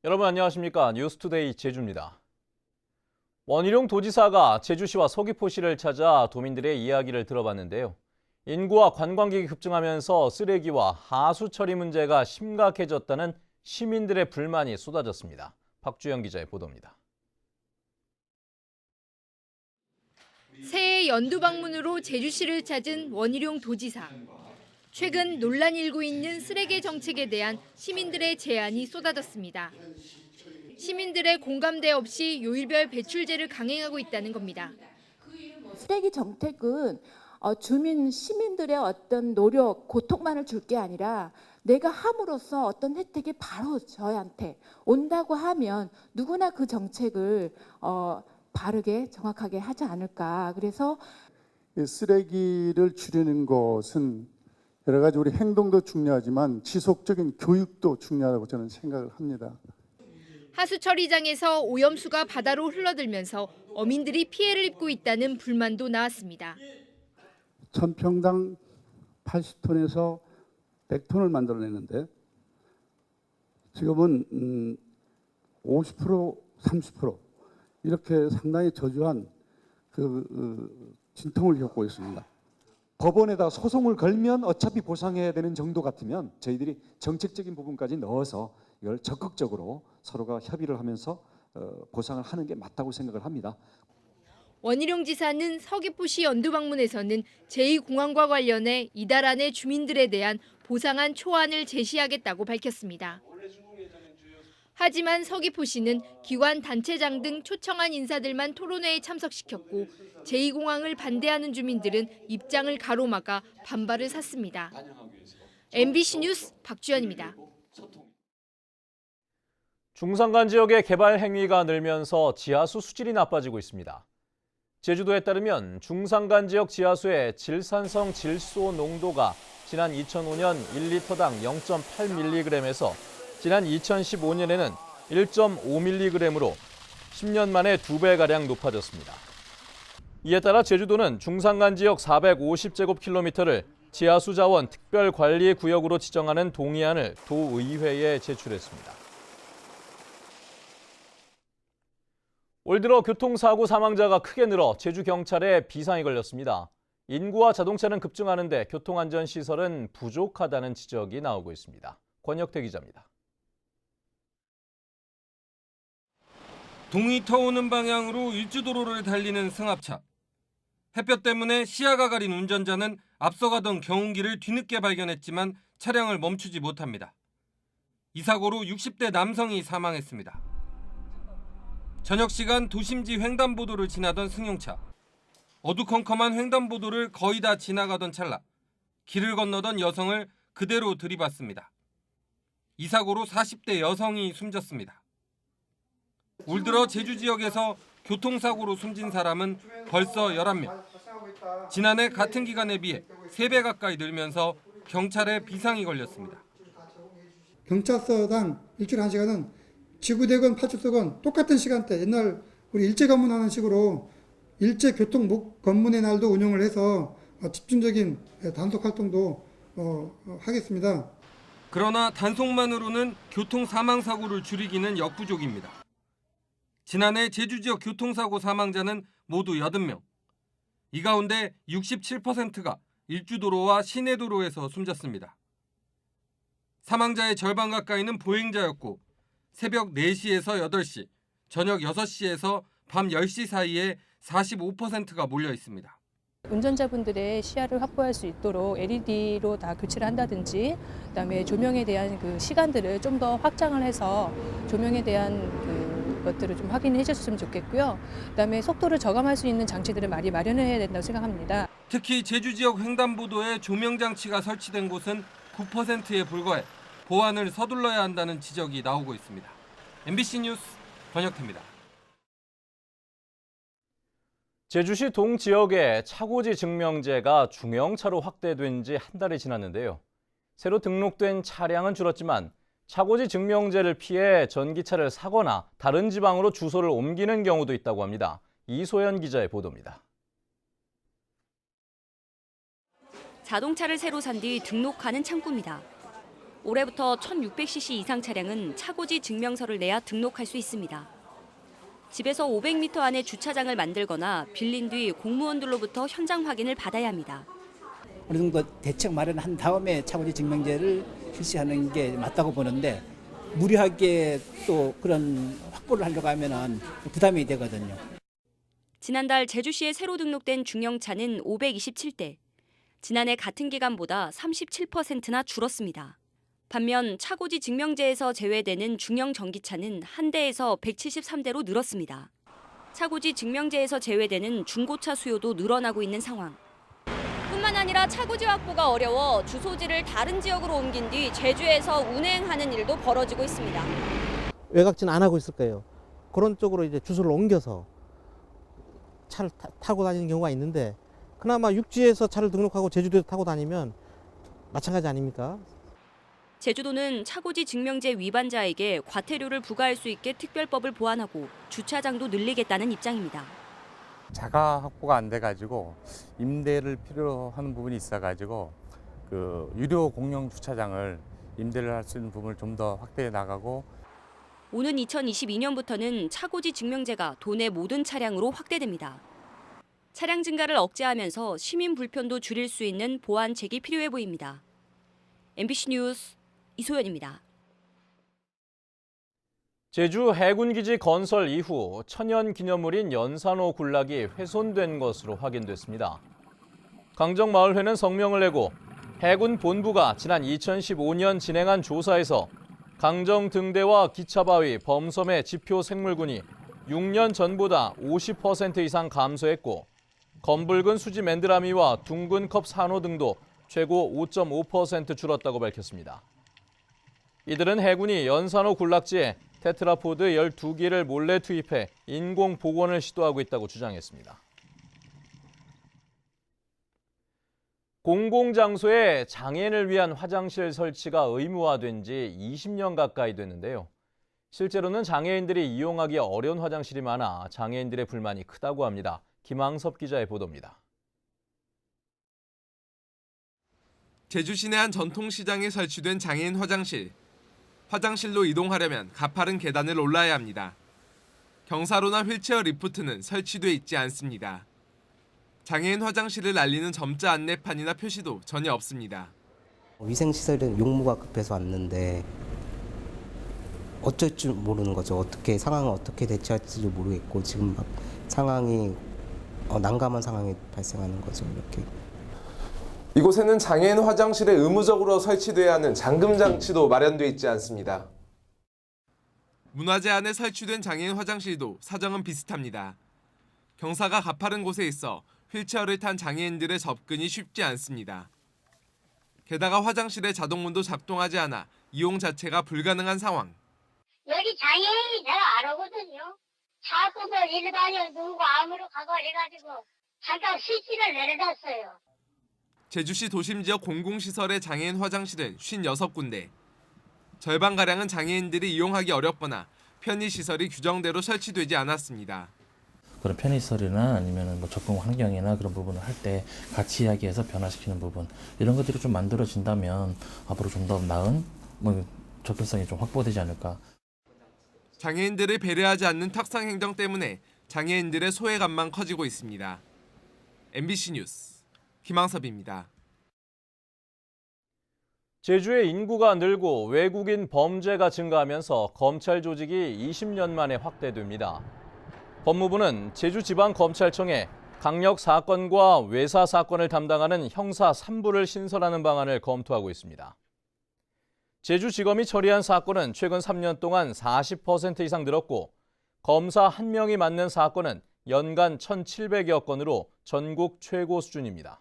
여러분 안녕하십니까? 뉴스투데이 제주입니다. 원희룡 도지사가 제주시와 서귀포시를 찾아 도민들의 이야기를 들어봤는데요. 인구와 관광객이 급증하면서 쓰레기와 하수 처리 문제가 심각해졌다는 시민들의 불만이 쏟아졌습니다. 박주영 기자의 보도입니다. 새해 연두 방문으로 제주시를 찾은 원희룡 도지사. 최근 논란이 일고 있는 쓰레기 정책에 대한 시민들의 제안이 쏟아졌습니다. 시민들의 공감대 없이 요일별 배출제를 강행하고 있다는 겁니다. 쓰레기 정책은 주민 시민들의 어떤 노력, 고통만을 줄 게 아니라 내가 함으로써 어떤 혜택이 바로 저한테 온다고 하면 누구나 그 정책을 바르게 정확하게 하지 않을까. 그래서 쓰레기를 줄이는 것은 여러 가지 우리 행동도 중요하지만 지속적인 교육도 중요하다고 저는 생각을 합니다. 하수 처리장에서 오염수가 바다로 흘러들면서 어민들이 피해를 입고 있다는 불만도 나왔습니다. 1000평당 80톤에서 100톤을 만들어내는데 지금은 50%, 30% 이렇게 상당히 저조한 진통을 겪고 있습니다. 법원에다 소송을 걸면 어차피 보상해야 되는 정도 같으면 저희들이 정책적인 부분까지 넣어서 이걸 적극적으로 서로가 협의를 하면서 보상을 하는 게 맞다고 생각을 합니다. 원희룡 지사는 서귀포시 연두 방문에서는 제2공항과 관련해 이달 안에 주민들에 대한 보상안 초안을 제시하겠다고 밝혔습니다. 하지만 서귀포시는 기관 단체장 등 초청한 인사들만 토론회에 참석시켰고 제2공항을 반대하는 주민들은 입장을 가로막아 반발을 샀습니다. MBC 뉴스 박주연입니다. 중산간 지역의 개발 행위가 늘면서 지하수 수질이 나빠지고 있습니다. 제주도에 따르면 중산간 지역 지하수의 질산성 질소 농도가 지난 2005년 1리터당 0.8mg에서 지난 2015년에는 1.5mg으로 10년 만에 2배가량 높아졌습니다. 이에 따라 제주도는 중산간 지역 450제곱킬로미터를 지하수 자원 특별관리구역으로 지정하는 동의안을 도의회에 제출했습니다. 올 들어 교통사고 사망자가 크게 늘어 제주경찰에 비상이 걸렸습니다. 인구와 자동차는 급증하는데 교통안전시설은 부족하다는 지적이 나오고 있습니다. 권혁태 기자입니다. 동이 터오는 방향으로 일주도로를 달리는 승합차. 햇볕 때문에 시야가 가린 운전자는 앞서가던 경운기를 뒤늦게 발견했지만 차량을 멈추지 못합니다. 이 사고로 60대 남성이 사망했습니다. 저녁 시간 도심지 횡단보도를 지나던 승용차. 어두컴컴한 횡단보도를 거의 다 지나가던 찰나 길을 건너던 여성을 그대로 들이받습니다. 이 사고로 40대 여성이 숨졌습니다. 올 들어 제주 지역에서 교통사고로 숨진 사람은 벌써 11명. 지난해 같은 기간에 비해 3배 가까이 늘면서 경찰에 비상이 걸렸습니다. 경찰서당 일주일에 1시간은 지구대건 파출소건 똑같은 시간대 옛날 우리 일제 검문하는 식으로 일제 교통 검문의 날도 운영을 해서 집중적인 단속 활동도 하겠습니다. 그러나 단속만으로는 교통 사망 사고를 줄이기는 역부족입니다. 지난해 제주 지역 교통사고 사망자는 모두 80명. 이 가운데 67%가 일주도로와 시내도로에서 숨졌습니다. 사망자의 절반 가까이는 보행자였고 새벽 4시에서 8시, 저녁 6시에서 밤 10시 사이에 45%가 몰려 있습니다. 운전자분들의 시야를 확보할 수 있도록 LED로 다 교체를 한다든지, 그다음에 조명에 대한 그 시간들을 좀 더 확장을 해서 조명에 대한 것들을 좀 확인해 주셨으면 좋겠고요. 그다음에 속도를 저감할 수 있는 장치들을 많이 마련해야 된다고 생각합니다. 특히 제주 지역 횡단보도에 조명 장치가 설치된 곳은 9%에 불과해 보완을 서둘러야 한다는 지적이 나오고 있습니다. MBC 뉴스 권혁태입니다. 제주시 동지역에 차고지 증명제가 중형차로 확대된 지 한 달이 지났는데요. 새로 등록된 차량은 줄었지만 차고지 증명제를 피해 전기차를 사거나 다른 지방으로 주소를 옮기는 경우도 있다고 합니다. 이소연 기자의 보도입니다. 자동차를 새로 산 뒤 등록하는 창구입니다. 올해부터 1600cc 이상 차량은 차고지 증명서를 내야 등록할 수 있습니다. 집에서 500m 안에 주차장을 만들거나 빌린 뒤 공무원들로부터 현장 확인을 받아야 합니다. 어느 정도 대책 마련한 다음에 차고지 증명제를 실시하는 게 맞다고 보는데 무리하게 또 그런 확보를 하려고 하면은 부담이 되거든요. 지난달 제주시에 새로 등록된 중형차는 527대. 지난해 같은 기간보다 37%나 줄었습니다. 반면 차고지 증명제에서 제외되는 중형 전기차는 한 대에서 173대로 늘었습니다. 차고지 증명제에서 제외되는 중고차 수요도 늘어나고 있는 상황. 뿐만 아니라 차고지 확보가 어려워 주소지를 다른 지역으로 옮긴 뒤 제주에서 운행하는 일도 벌어지고 있습니다. 외곽진 안 하고 있을 거예요. 그런 쪽으로 이제 주소를 옮겨서 차를 타고 다니는 경우가 있는데 그나마 육지에서 차를 등록하고 제주도에 타고 다니면 마찬가지 아닙니까? 제주도는 차고지 증명제 위반자에게 과태료를 부과할 수 있게 특별법을 보완하고 주차장도 늘리겠다는 입장입니다. 자가 확보가 안 돼가지고 임대를 필요로 하는 부분이 있어가지고 그 유료 공영 주차장을 임대를 할 수 있는 부분을 좀 더 확대해 나가고 오는 2022년부터는 차고지 증명제가 도내 모든 차량으로 확대됩니다. 차량 증가를 억제하면서 시민 불편도 줄일 수 있는 보완책이 필요해 보입니다. MBC 뉴스 이소연입니다. 제주 해군기지 건설 이후 천연기념물인 연산호 군락이 훼손된 것으로 확인됐습니다. 강정마을회는 성명을 내고 해군 본부가 지난 2015년 진행한 조사에서 강정 등대와 기차바위, 범섬의 지표 생물군이 6년 전보다 50% 이상 감소했고 검붉은 수지 맨드라미와 둥근 컵 산호 등도 최고 5.5% 줄었다고 밝혔습니다. 이들은 해군이 연산호 군락지에 테트라포드 12기를 몰래 투입해 인공 복원을 시도하고 있다고 주장했습니다. 공공장소에 장애인을 위한 화장실 설치가 의무화된 지 20년 가까이 됐는데요. 실제로는 장애인들이 이용하기 어려운 화장실이 많아 장애인들의 불만이 크다고 합니다. 김항섭 기자의 보도입니다. 제주 시내 한 전통시장에 설치된 장애인 화장실. 화장실로 이동하려면 가파른 계단을 올라야 합니다. 경사로나 휠체어 리프트는 설치돼 있지 않습니다. 장애인 화장실을 알리는 점자 안내판이나 표시도 전혀 없습니다. 위생시설은 용무가 급해서 왔는데 어쩔 줄 모르는 거죠. 상황을 어떻게 대처할지 모르겠고 지금 막 상황이 난감한 상황이 발생하는 거죠. 이렇게. 이곳에는 장애인 화장실에 의무적으로 설치돼야 하는 잠금 장치도 마련돼 있지 않습니다. 문화재 안에 설치된 장애인 화장실도 사정은 비슷합니다. 경사가 가파른 곳에 있어 휠체어를 탄 장애인들의 접근이 쉽지 않습니다. 게다가 화장실의 자동문도 작동하지 않아 이용 자체가 불가능한 상황. 여기 장애인이 잘 안 오거든요. 자꾸도 이리 다녀 누구 암으로 가고 해가지고 잠깐 스위치를 내려놨어요. 제주시 도심지역 공공시설의 장애인 화장실은 56군데. 절반가량은 장애인들이 이용하기 어렵거나 편의시설이 규정대로 설치되지 않았습니다. 그런 편의시설이나 아니면 뭐 접근 환경이나 그런 부분을 할 때 같이 이야기해서 변화시키는 부분 이런 것들이 좀 만들어진다면 앞으로 좀 더 나은 접근성이 좀 확보되지 않을까. 장애인들을 배려하지 않는 탁상 행정 때문에 장애인들의 소외감만 커지고 있습니다. MBC 뉴스 김항섭입니다. 제주의 인구가 늘고 외국인 범죄가 증가하면서 검찰 조직이 20년 만에 확대됩니다. 법무부는 제주지방검찰청에 강력 사건과 외사 사건을 담당하는 형사 3부를 신설하는 방안을 검토하고 있습니다. 제주지검이 처리한 사건은 최근 3년 동안 40% 이상 늘었고 검사 1명이 맡는 사건은 연간 1,700여 건으로 전국 최고 수준입니다.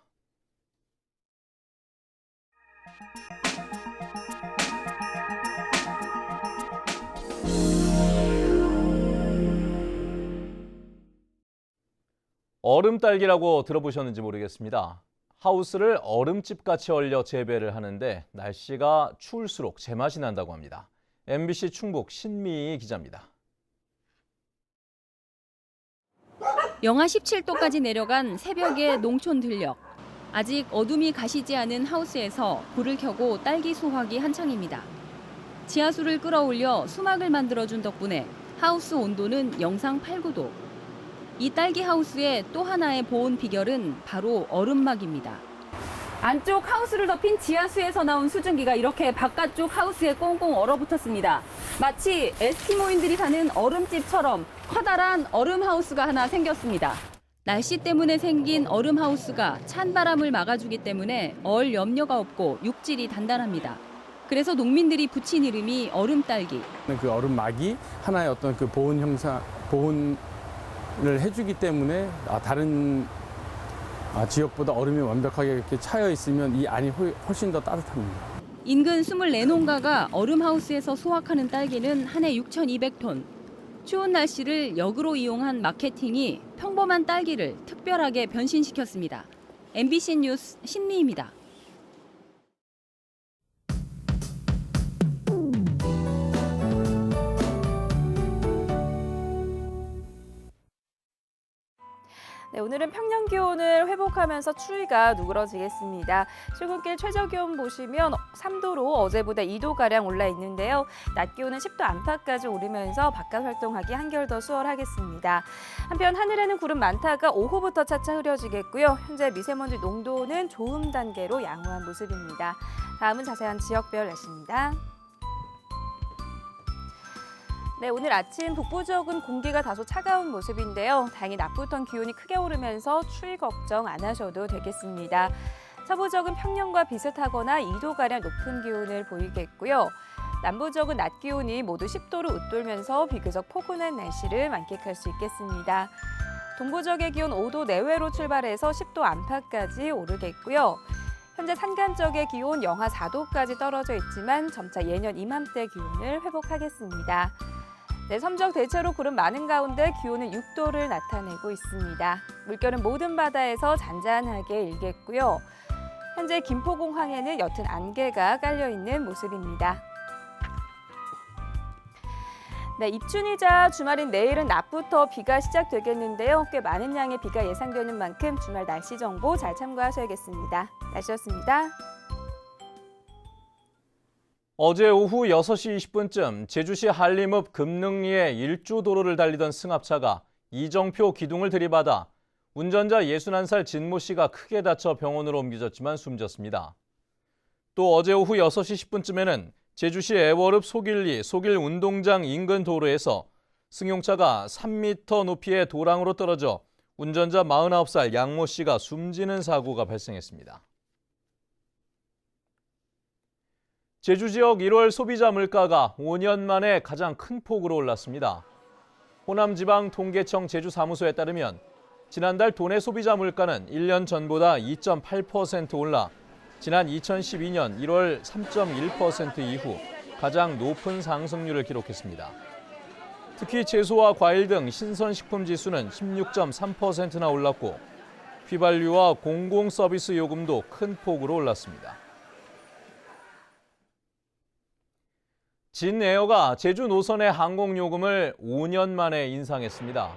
얼음딸기라고 들어보셨는지 모르겠습니다. 하우스를 얼음집같이 얼려 재배를 하는데 날씨가 추울수록 제맛이 난다고 합니다. MBC 충북 신미희 기자입니다. 영하 17도까지 내려간 새벽의 농촌 들녘. 아직 어둠이 가시지 않은 하우스에서 불을 켜고 딸기 수확이 한창입니다. 지하수를 끌어올려 수막을 만들어준 덕분에 하우스 온도는 영상 8~9도. 이 딸기 하우스의 또 하나의 보온 비결은 바로 얼음막입니다. 안쪽 하우스를 덮인 지하수에서 나온 수증기가 이렇게 바깥쪽 하우스에 꽁꽁 얼어붙었습니다. 마치 에스키모인들이 사는 얼음집처럼 커다란 얼음 하우스가 하나 생겼습니다. 날씨 때문에 생긴 얼음 하우스가 찬 바람을 막아주기 때문에 얼 염려가 없고 육질이 단단합니다. 그래서 농민들이 붙인 이름이 얼음딸기. 그 얼음막이 하나의 어떤 그 보온을 해주기 때문에 다른 지역보다 얼음이 완벽하게 이렇게 차여 있으면 이 안이 훨씬 더 따뜻합니다. 인근 24농가가 얼음 하우스에서 수확하는 딸기는 한 해 6,200톤. 추운 날씨를 역으로 이용한 마케팅이 평범한 딸기를 특별하게 변신시켰습니다. MBC 뉴스 신미입니다. 네, 오늘은 평년 기온을 회복하면서 추위가 누그러지겠습니다. 출근길 최저기온 보시면 3도로 어제보다 2도가량 올라 있는데요. 낮 기온은 10도 안팎까지 오르면서 바깥 활동하기 한결 더 수월하겠습니다. 한편 하늘에는 구름 많다가 오후부터 차차 흐려지겠고요. 현재 미세먼지 농도는 좋음 단계로 양호한 모습입니다. 다음은 자세한 지역별 날씨입니다. 네, 오늘 아침 북부 지역은 공기가 다소 차가운 모습인데요. 다행히 낮부터는 기온이 크게 오르면서 추위 걱정 안 하셔도 되겠습니다. 서부 지역은 평년과 비슷하거나 2도가량 높은 기온을 보이겠고요. 남부 지역은 낮 기온이 모두 10도를 웃돌면서 비교적 포근한 날씨를 만끽할 수 있겠습니다. 동부 지역의 기온 5도 내외로 출발해서 10도 안팎까지 오르겠고요. 현재 산간 지역의 기온 영하 4도까지 떨어져 있지만 점차 예년 이맘때 기온을 회복하겠습니다. 네, 섬지역 대체로 구름 많은 가운데 기온은 6도를 나타내고 있습니다. 물결은 모든 바다에서 잔잔하게 일겠고요. 현재 김포공항에는 옅은 안개가 깔려있는 모습입니다. 네, 입춘이자 주말인 내일은 낮부터 비가 시작되겠는데요. 꽤 많은 양의 비가 예상되는 만큼 주말 날씨 정보 잘 참고하셔야겠습니다. 날씨였습니다. 어제 오후 6시 20분쯤 제주시 한림읍 금능리의 일주 도로를 달리던 승합차가 이정표 기둥을 들이받아 운전자 61살 진모 씨가 크게 다쳐 병원으로 옮겨졌지만 숨졌습니다. 또 어제 오후 6시 10분쯤에는 제주시 애월읍 속일리 속일 운동장 인근 도로에서 승용차가 3m 높이의 도랑으로 떨어져 운전자 49살 양모 씨가 숨지는 사고가 발생했습니다. 제주 지역 1월 소비자 물가가 5년 만에 가장 큰 폭으로 올랐습니다. 호남지방통계청 제주사무소에 따르면 지난달 도내 소비자 물가는 1년 전보다 2.8% 올라 지난 2012년 1월 3.1% 이후 가장 높은 상승률을 기록했습니다. 특히 채소와 과일 등 신선식품 지수는 16.3%나 올랐고 휘발유와 공공서비스 요금도 큰 폭으로 올랐습니다. 진에어가 제주 노선의 항공요금을 5년 만에 인상했습니다.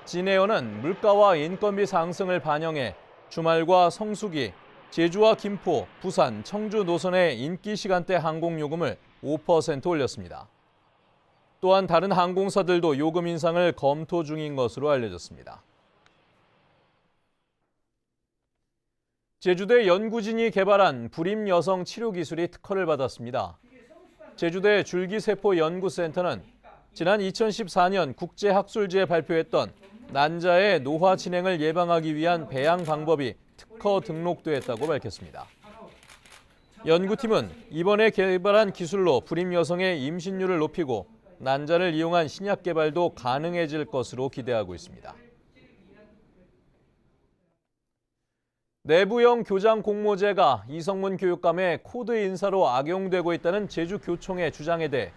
진에어는 물가와 인건비 상승을 반영해 주말과 성수기, 제주와 김포, 부산, 청주 노선의 인기 시간대 항공요금을 5% 올렸습니다. 또한 다른 항공사들도 요금 인상을 검토 중인 것으로 알려졌습니다. 제주대 연구진이 개발한 불임 여성 치료 기술이 특허를 받았습니다. 제주대 줄기세포연구센터는 지난 2014년 국제학술지에 발표했던 난자의 노화 진행을 예방하기 위한 배양 방법이 특허 등록됐다고 밝혔습니다. 연구팀은 이번에 개발한 기술로 불임 여성의 임신율을 높이고 난자를 이용한 신약 개발도 가능해질 것으로 기대하고 있습니다. 내부형 교장 공모제가 이성문 교육감의 코드 인사로 악용되고 있다는 제주교총의 주장에 대해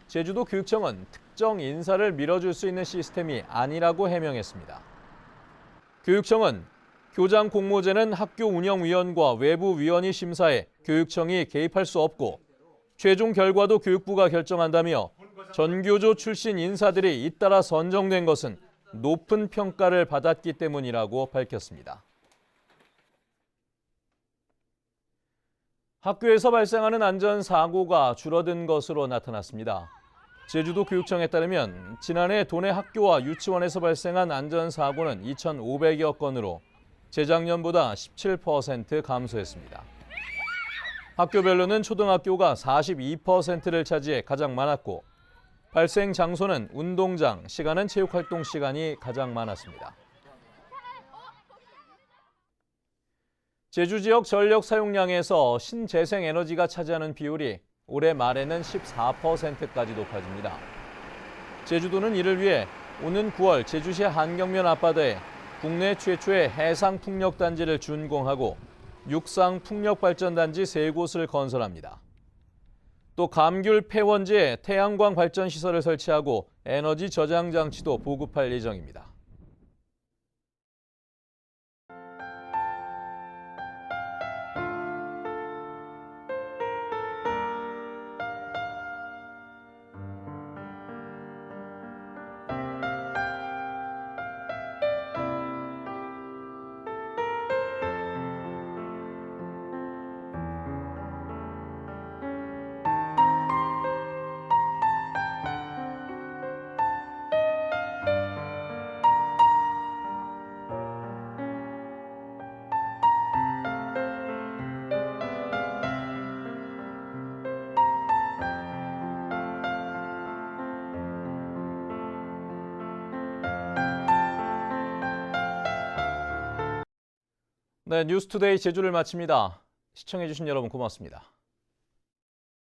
제주도 교육청은 특정 인사를 밀어줄 수 있는 시스템이 아니라고 해명했습니다. 교육청은 교장 공모제는 학교 운영위원과 외부 위원이 심사해 교육청이 개입할 수 없고 최종 결과도 교육부가 결정한다며 전교조 출신 인사들이 잇따라 선정된 것은 높은 평가를 받았기 때문이라고 밝혔습니다. 학교에서 발생하는 안전사고가 줄어든 것으로 나타났습니다. 제주도 교육청에 따르면 지난해 도내 학교와 유치원에서 발생한 안전사고는 2,500여 건으로 재작년보다 17% 감소했습니다. 학교별로는 초등학교가 42%를 차지해 가장 많았고 발생 장소는 운동장, 시간은 체육활동 시간이 가장 많았습니다. 제주 지역 전력 사용량에서 신재생 에너지가 차지하는 비율이 올해 말에는 14%까지 높아집니다. 제주도는 이를 위해 오는 9월 제주시 한경면 앞바다에 국내 최초의 해상 풍력단지를 준공하고 육상 풍력발전단지 3곳을 건설합니다. 또 감귤 폐원지에 태양광 발전 시설을 설치하고 에너지 저장 장치도 보급할 예정입니다. 네, 뉴스투데이 제주를 마칩니다. 시청해주신 여러분 고맙습니다.